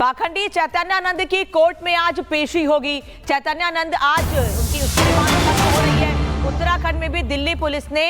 पाखंडी चैतन्यानंद की कोर्ट में आज पेशी होगी। चैतन्यानंद आज उसकी रिमांड हो रही है। उत्तराखंड में भी दिल्ली पुलिस ने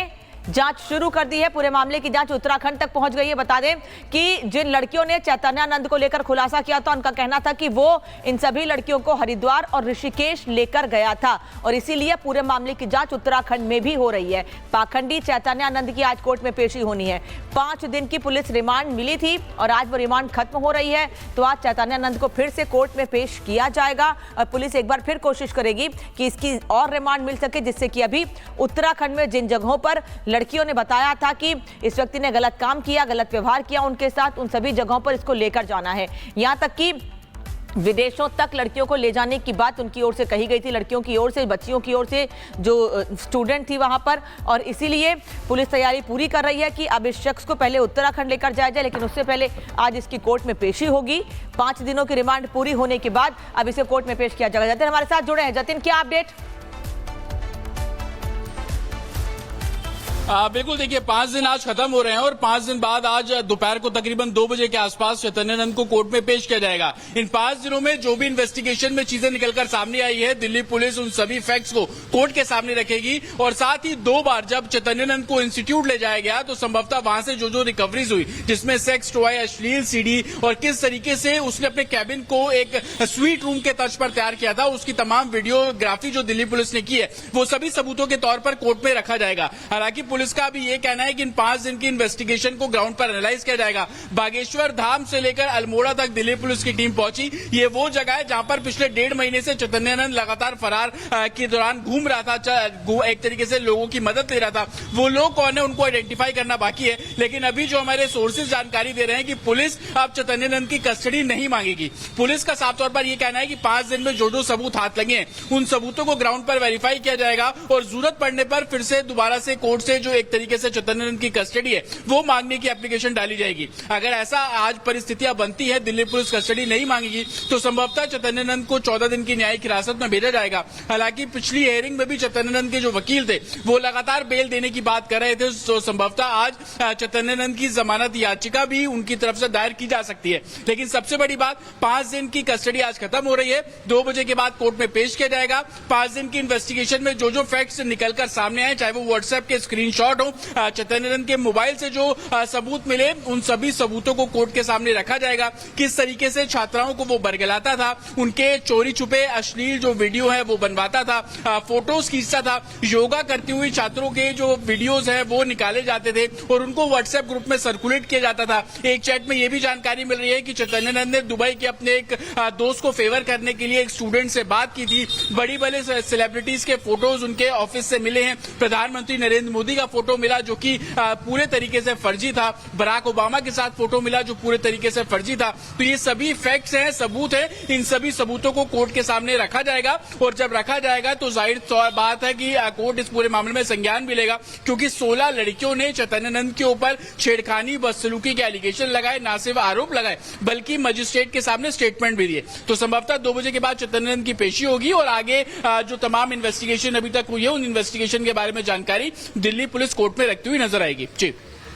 जांच शुरू कर दी है। पूरे मामले की जांच उत्तराखंड तक पहुंच गई है। बता दें कि जिन लड़कियों ने चैतन्यानंद को लेकर खुलासा किया था, उनका कहना था कि वो इन सभी लड़कियों को हरिद्वार और ऋषिकेश लेकर गया था और इसीलिए पूरे मामले की जांच उत्तराखंड में भी हो रही है। पाखंडी चैतन्यानंद की आज कोर्ट में पेशी होनी है। 5 दिन की पुलिस रिमांड मिली थी और आज वो रिमांड खत्म हो रही है, तो आज चैतन्यानंद को फिर से कोर्ट में पेश किया जाएगा और पुलिस एक बार फिर कोशिश करेगी कि इसकी और रिमांड मिल सके, जिससे कि अभी उत्तराखंड में जिन जगहों पर लड़कियों ने बताया था कि इस व्यक्ति ने गलत काम किया, गलत व्यवहार किया उनके साथ, उन सभी जगहों पर इसको लेकर जाना है। यहां तक कि विदेशों तक लड़कियों को ले जाने की बात उनकी ओर से कही गई थी, लड़कियों की ओर से, बच्चियों की ओर से जो स्टूडेंट थी वहां पर, और इसीलिए पुलिस तैयारी पूरी कर रही है कि अब इस शख्स को पहले उत्तराखंड लेकर जाया जाए, लेकिन उससे पहले आज इसकी कोर्ट में पेशी होगी। 5 दिनों की रिमांड पूरी होने के बाद अब इसे कोर्ट में पेश किया जाएगा। जतिन हमारे साथ जुड़े हैं। जतिन, क्या अपडेट? बिल्कुल, देखिए 5 दिन आज खत्म हो रहे हैं और 5 दिन बाद आज दोपहर को तकरीबन 2 बजे के आसपास चैतन्यानंद को कोर्ट में पेश किया जाएगा। इन 5 दिनों में जो भी इन्वेस्टिगेशन में चीजें निकलकर सामने आई है, दिल्ली पुलिस उन सभी फैक्ट्स को कोर्ट के सामने रखेगी और साथ ही 2 बार जब चैतन्यानंद को इंस्टीट्यूट ले जाया गया तो संभवतः वहां से जो रिकवरीज हुई, जिसमें सेक्स टॉय, अश्लील सीडी और किस तरीके से उसने अपने कैबिन को एक स्वीट रूम के तर्ज पर तैयार किया था, उसकी तमाम वीडियोग्राफी जो दिल्ली पुलिस ने की है, वो सभी सबूतों के तौर पर कोर्ट में रखा जाएगा। हालांकि पुलिस का अभी ये कहना है कि इन 5 दिन की इन्वेस्टिगेशन को ग्राउंड पर एनालाइज किया जाएगा। बागेश्वर धाम से लेकर अल्मोड़ा तक दिल्ली पुलिस की टीम पहुंची। ये वो जगह है जहां पर पिछले 1.5 महीने से चैतन्यानंद लगातार फरार के दौरान घूम रहा था, एक तरीके से लोगों की मदद ले रहा था। वो लोग कौन है, उनको आइडेंटिफाई करना बाकी है, लेकिन अभी जो हमारे सोर्सेज जानकारी दे रहे हैं कि पुलिस अब चैतन्यानंद की कस्टडी नहीं मांगेगी। पुलिस का साफ तौर पर यह कहना है कि 5 दिन में जो सबूत हाथ लगे हैं, उन सबूतों को ग्राउंड पर वेरीफाई किया जाएगा और जरूरत पड़ने पर फिर से दोबारा से कोर्ट से जो एक तरीके से चैतन्यानंद की कस्टडी है वो मांगने की एप्लीकेशन डाली जाएगी। अगर ऐसा आज परिस्थितियां बनती है, दिल्ली पुलिस कस्टडी नहीं मांगेगी, तो संभवतः चैतन्यानंद को 14 दिन की न्यायिक हिरासत में भेजा जाएगा। हालांकि पिछली हियरिंग में भी चैतन्यानंद के जो वकील थे वो लगातार बेल देने की बात कर रहे थे, तो संभवतः आज चैतन्यानंद की जमानत याचिका भी उनकी तरफ से दायर की जा सकती है। लेकिन सबसे बड़ी बात, 5 दिन की कस्टडी आज खत्म हो रही है। 2 बजे के बाद कोर्ट में पेश किया जाएगा। 5 दिन की इन्वेस्टिगेशन में जो फैक्ट्स निकलकर सामने आए, चाहे वो व्हाट्सएप के स्क्रीनशॉट हो, चैतन्यानंद के मोबाइल से जो सबूत मिले, उन सभी सबूतों को कोर्ट के सामने रखा जाएगा। किस तरीके से छात्राओं को वो बरगलाता था, उनके चोरी छुपे अश्लील जो वीडियो है वो बनवाता था, फोटोज खींचता था, योगा करती हुई छात्रों के जो वीडियोज है वो निकाले जाते थे और उनको व्हाट्सएप ग्रुप में सर्कुलेट किया जाता था। एक चैट में ये भी जानकारी मिल रही है कि चैतन्यानंद ने दुबई के अपने एक दोस्त को फेवर करने के लिए एक स्टूडेंट से बात की थी। बड़ी बड़े सेलिब्रिटीज के फोटोज उनके ऑफिस से मिले हैं। प्रधानमंत्री नरेंद्र मोदी का फोटो मिला जो कि पूरे तरीके से फर्जी था। बराक ओबामा के साथ फोटो मिला जो पूरे तरीके से फर्जी था। तो ये सभी फैक्ट्स हैं, सबूत हैं। इन सभी सबूतों को कोर्ट के सामने रखा जाएगा और जब रखा जाएगा तो जाहिर बात है कि कोर्ट इस पूरे मामले में संज्ञान भी लेगा, क्योंकि 16 लड़कियों ने चैतन्यानंद के ऊपर छेड़खानी, बदसलूकी के एलिगेशन लगाए, ना सिर्फ आरोप लगाए बल्कि मजिस्ट्रेट के सामने स्टेटमेंट भी दिए। तो संभवतः 2 बजे के बाद चैतन्यानंद की पेशी होगी और आगे जो तमाम इन्वेस्टिगेशन अभी तक हुई है, उन इन्वेस्टिगेशन के बारे में जानकारी दिल्ली पुलिस कोर्ट में रखती हुई नजर आएगी। जी,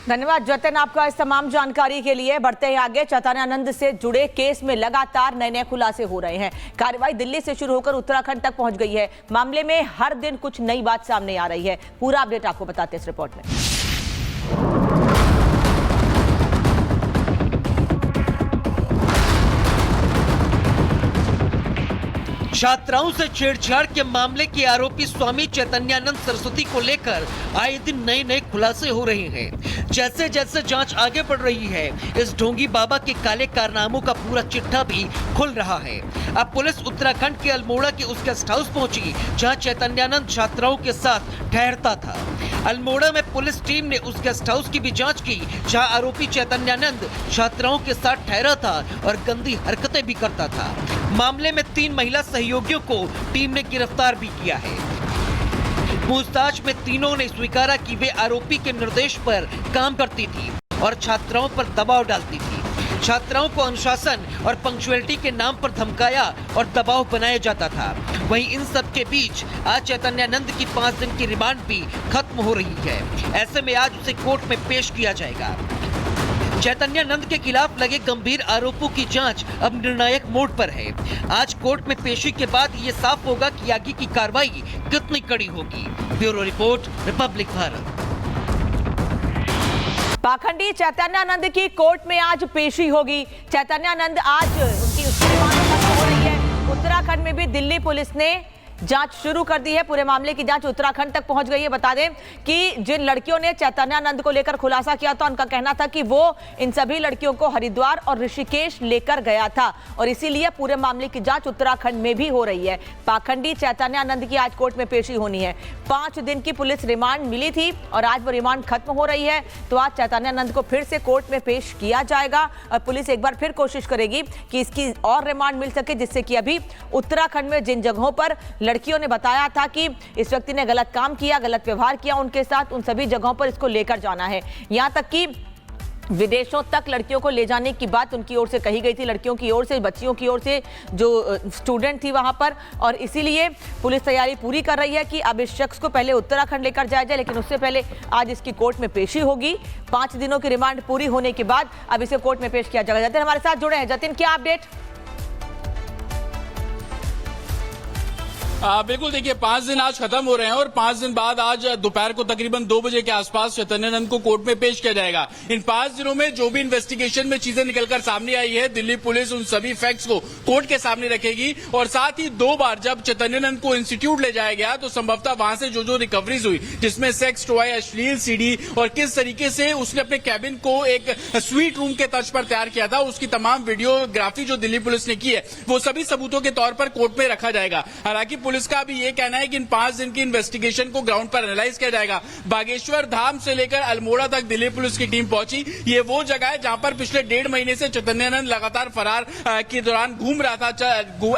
धन्यवाद जतिन आपका इस तमाम जानकारी के लिए। बढ़ते हैं आगे। चैतन्यानंद से जुड़े केस में लगातार नए खुलासे हो रहे हैं। कार्रवाई दिल्ली से शुरू होकर उत्तराखंड तक पहुंच गई है। मामले में हर दिन कुछ नई बात सामने आ रही है। पूरा अपडेट आपको बताते हैं इस रिपोर्ट में। छात्राओं से छेड़छाड़ के मामले के आरोपी स्वामी चैतन्यानंद सरस्वती को लेकर आए दिन नए खुलासे हो रहे हैं। जैसे जैसे जांच आगे बढ़ रही है, इस ढोंगी बाबा के काले कारनामों का पूरा चिट्ठा भी खुल रहा है। अब पुलिस उत्तराखंड के अल्मोड़ा के उस गेस्ट हाउस पहुंची जहां चैतन्यानंद छात्राओं के साथ ठहरता था। अल्मोड़ा में पुलिस टीम ने उस गेस्ट हाउस की भी जांच की जहां आरोपी चैतन्यानंद छात्राओं के साथ ठहरा था और गंदी हरकतें भी करता था। मामले में 3 महिला सहयोगियों को टीम ने गिरफ्तार भी किया है। पूछताछ में तीनों ने स्वीकारा कि वे आरोपी के निर्देश पर काम करती थी और छात्राओं पर दबाव डालती थी। छात्राओं को अनुशासन और पंक्चुअलिटी के नाम पर धमकाया और दबाव बनाया जाता था। वहीं इन सब के बीच आज चैतन्यानंद की 5 दिन की रिमांड भी खत्म हो रही है। ऐसे में आज उसे कोर्ट में पेश किया जाएगा। चैतन्यानंद के खिलाफ लगे गंभीर आरोपों की जांच अब निर्णायक मोड पर है। आज कोर्ट में पेशी के बाद ये साफ होगा कि आगे की कार्रवाई कितनी कड़ी होगी। Bureau report, Republic Bharat. पाखंडी चैतन्यानंद की कोर्ट में आज पेशी होगी। चैतन्यानंद आज उनकी रिमांड खत्म हो रही है। उत्तराखंड में भी दिल्ली पुलिस ने जांच शुरू कर दी है। पूरे मामले की जांच उत्तराखंड तक पहुंच गई है। बता दें कि जिन लड़कियों ने चैतन्यानंद को लेकर खुलासा किया था, उनका कहना था कि वो इन सभी लड़कियों को हरिद्वार और ऋषिकेश लेकर गया था और इसीलिए पूरे मामले की जांच उत्तराखंड में भी हो रही है। पाखंडी चैतन्यानंद की आज कोर्ट में पेशी होनी है। 5 दिन की पुलिस रिमांड मिली थी और आज वो रिमांड खत्म हो रही है, तो आज चैतन्यानंद को फिर से कोर्ट में पेश किया जाएगा और पुलिस एक बार फिर कोशिश करेगी कि इसकी और रिमांड मिल सके, जिससे कि अभी उत्तराखंड में जिन जगहों पर लड़कियों ने बताया था कि इस व्यक्ति ने गलत काम किया, गलत व्यवहार किया उनके साथ, उन सभी जगहों पर इसको लेकर जाना है। यहां तक कि विदेशों तक लड़कियों को ले जाने की बात उनकी ओर से कही गई थी, लड़कियों की ओर से, बच्चियों की ओर से जो स्टूडेंट थी वहां पर, और इसीलिए पुलिस तैयारी पूरी कर रही है कि अब इस शख्स को पहले उत्तराखंड लेकर जाया जाए, लेकिन उससे पहले आज इसकी कोर्ट में पेशी होगी। 5 दिनों की रिमांड पूरी होने के बाद अब इसे कोर्ट में पेश किया जाएगा। जतिन हमारे साथ जुड़े हैं। जतिन, क्या अपडेट? बिल्कुल, देखिए 5 दिन आज खत्म हो रहे हैं और 5 दिन बाद आज दोपहर को तकरीबन 2 बजे के आसपास चैतन्यानंद को कोर्ट में पेश किया जाएगा। इन 5 दिनों में जो भी इन्वेस्टिगेशन में चीजें निकलकर सामने आई है, दिल्ली पुलिस उन सभी फैक्ट्स को कोर्ट के सामने रखेगी और साथ ही 2 बार जब चैतन्यानंद को इंस्टीट्यूट ले जाया गया तो संभवतः वहां से जो रिकवरीज हुई, जिसमें सेक्स टॉय, अश्लील सीडी और किस तरीके से उसने अपने कैबिन को एक स्वीट रूम के तर्ज पर तैयार किया था, उसकी तमाम वीडियोग्राफी जो दिल्ली पुलिस ने की है, वो सभी सबूतों के तौर पर कोर्ट में रखा जाएगा। हालांकि पुलिस का भी ये कहना है कि इन 5 दिन की इन्वेस्टिगेशन को ग्राउंड पर एनालाइज किया जाएगा। बागेश्वर धाम से लेकर अल्मोड़ा तक दिल्ली पुलिस की टीम पहुंची। ये वो जगह है जहां पर पिछले 1.5 महीने से चैतन्यानंद लगातार फरार के दौरान घूम रहा था,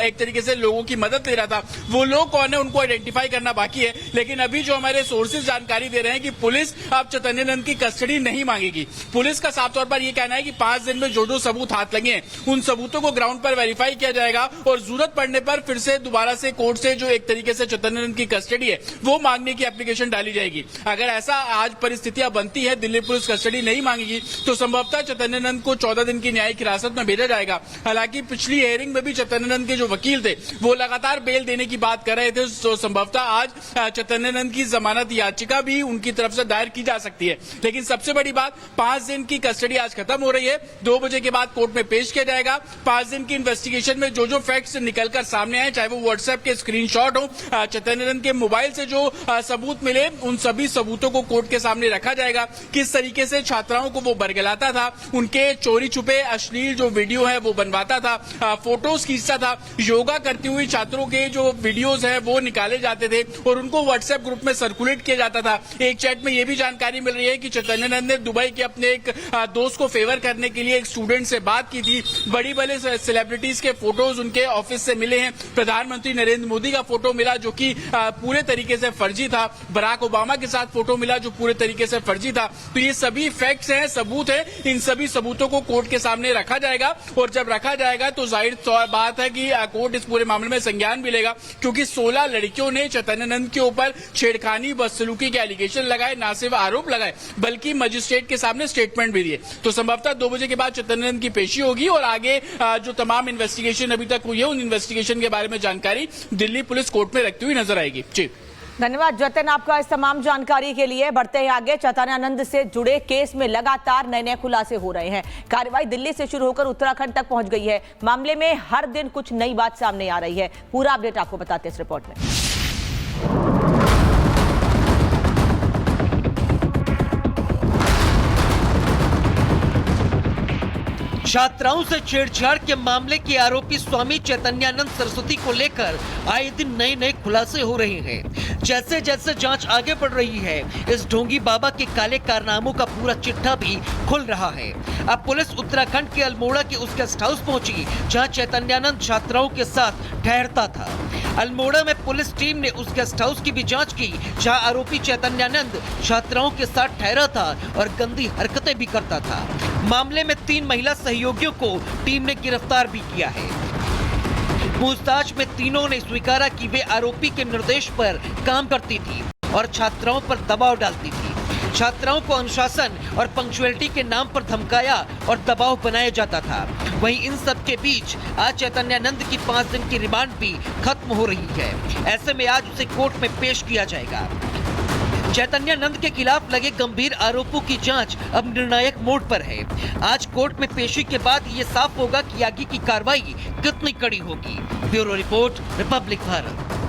एक तरीके से लोगों की मदद ले रहा था। वो लोग कौन है, उनको आइडेंटिफाई करना बाकी है, लेकिन अभी जो हमारे सोर्सेज जानकारी दे रहे हैं कि पुलिस अब चैतन्यानंद की कस्टडी नहीं मांगेगी। पुलिस का साफ तौर पर यह कहना है कि 5 दिन में जो सबूत हाथ लगे हैं, उन सबूतों को ग्राउंड पर वेरीफाई किया जाएगा और जरूरत पड़ने पर फिर से दोबारा से कोर्ट से जो एक तरीके से चैतन्यानंद की कस्टडी है वो मांगने की एप्लीकेशन डाली जाएगी। अगर ऐसा आज परिस्थितियां बनती है, दिल्ली पुलिस कस्टडी नहीं मांगेगी, तो संभवतः चैतन्यानंद को 14 दिन की न्यायिक हिरासत में भेजा जाएगा। हालांकि पिछली हियरिंग में भी चैतन्यानंद के जो वकील थे वो लगातार बेल देने की बात कर रहे थे, तो संभवतः आज चैतन्यानंद की जमानत याचिका भी उनकी तरफ से दायर की जा सकती है। लेकिन सबसे बड़ी बात, 5 दिन की कस्टडी आज खत्म हो रही है। 2 बजे के बाद कोर्ट में पेश किया जाएगा। 5 दिन की इन्वेस्टिगेशन में जो फैक्ट्स निकलकर सामने आए, चाहे वो व्हाट्सएप के स्क्रीनशॉट हो, चैतन्यानंद के मोबाइल से जो सबूत मिले, उन सभी सबूतों को कोर्ट के सामने रखा जाएगा। किस तरीके से छात्राओं को वो बरगलाता था, उनके चोरी छुपे अश्लील जो वीडियो है वो बनवाता था, फोटोज खींचता था, योगा करती हुई छात्रों के जो वीडियोज है वो निकाले जाते थे और उनको व्हाट्सएप ग्रुप में सर्कुलेट किया जाता था। एक चैट में ये भी जानकारी मिल रही है कि चैतन्यानंद ने दुबई के अपने एक दोस्त को फेवर करने के लिए एक स्टूडेंट से बात की थी। बड़ी बड़े सेलिब्रिटीज के फोटोज उनके ऑफिस से मिले हैं। प्रधानमंत्री नरेंद्र मोदी का फोटो मिला जो कि पूरे तरीके से फर्जी था। बराक ओबामा के साथ फोटो मिला जो पूरे तरीके से फर्जी था। तो ये सभी फैक्ट्स हैं, सबूत हैं। इन सभी सबूतों को कोर्ट के सामने रखा जाएगा और जब रखा जाएगा तो जाहिर बात है कि कोर्ट इस पूरे मामले में संज्ञान भी लेगा, क्योंकि 16 लड़कियों ने चैतन्यानंद के ऊपर छेड़खानी, बदसलूकी के एलिगेशन लगाए, न सिर्फ आरोप लगाए बल्कि मजिस्ट्रेट के सामने स्टेटमेंट भी दिए। तो संभवतः 2 बजे के बाद चैतन्यानंद की पेशी होगी और आगे जो तमाम इन्वेस्टिगेशन अभी तक हुई है, उन इन्वेस्टिगेशन के बारे में जानकारी दिल्ली पुलिस कोर्ट में रखती हुई नजर आएगी। जी, धन्यवाद जतिन आपका इस तमाम जानकारी के लिए। बढ़ते हैं आगे। चैतन्यानंद से जुड़े केस में लगातार नए खुलासे हो रहे हैं। कार्रवाई दिल्ली से शुरू होकर उत्तराखंड तक पहुंच गई है। मामले में हर दिन कुछ नई बात सामने आ रही है। पूरा अपडेट आपको बताते हैं इस रिपोर्ट में। छात्राओं से छेड़छाड़ के मामले के आरोपी स्वामी चैतन्यानंद सरस्वती को लेकर आए दिन नए खुलासे हो रहे हैं। जैसे जैसे जांच आगे बढ़ रही है, इस ढोंगी बाबा के काले कारनामों का पूरा चिट्ठा भी खुल रहा है। अब पुलिस उत्तराखंड के अल्मोड़ा के उस गेस्ट हाउस पहुंची जहां चैतन्यानंद छात्राओं के साथ ठहरता था। अल्मोड़ा में पुलिस टीम ने उस गेस्ट हाउस की भी जांच की जहां आरोपी चैतन्यानंद छात्राओं के साथ ठहरा था और गंदी हरकतें भी करता था। मामले में 3 महिला सहयोगियों को टीम ने गिरफ्तार भी किया है। पूछताछ में तीनों ने स्वीकारा कि वे आरोपी के निर्देश पर काम करती थी और छात्राओं पर दबाव डालती थी। छात्राओं को अनुशासन और पंक्चुअलिटी के नाम पर धमकाया और दबाव बनाया जाता था। वहीं इन सब के बीच आज चैतन्यानंद की 5 दिन की रिमांड भी खत्म हो रही है। ऐसे में आज उसे कोर्ट में पेश किया जाएगा। चैतन्यानंद के खिलाफ लगे गंभीर आरोपों की जांच अब निर्णायक मोड पर है। आज कोर्ट में पेशी के बाद ये साफ होगा कि आगे की कार्रवाई कितनी कड़ी होगी। Bureau report, Republic Bharat.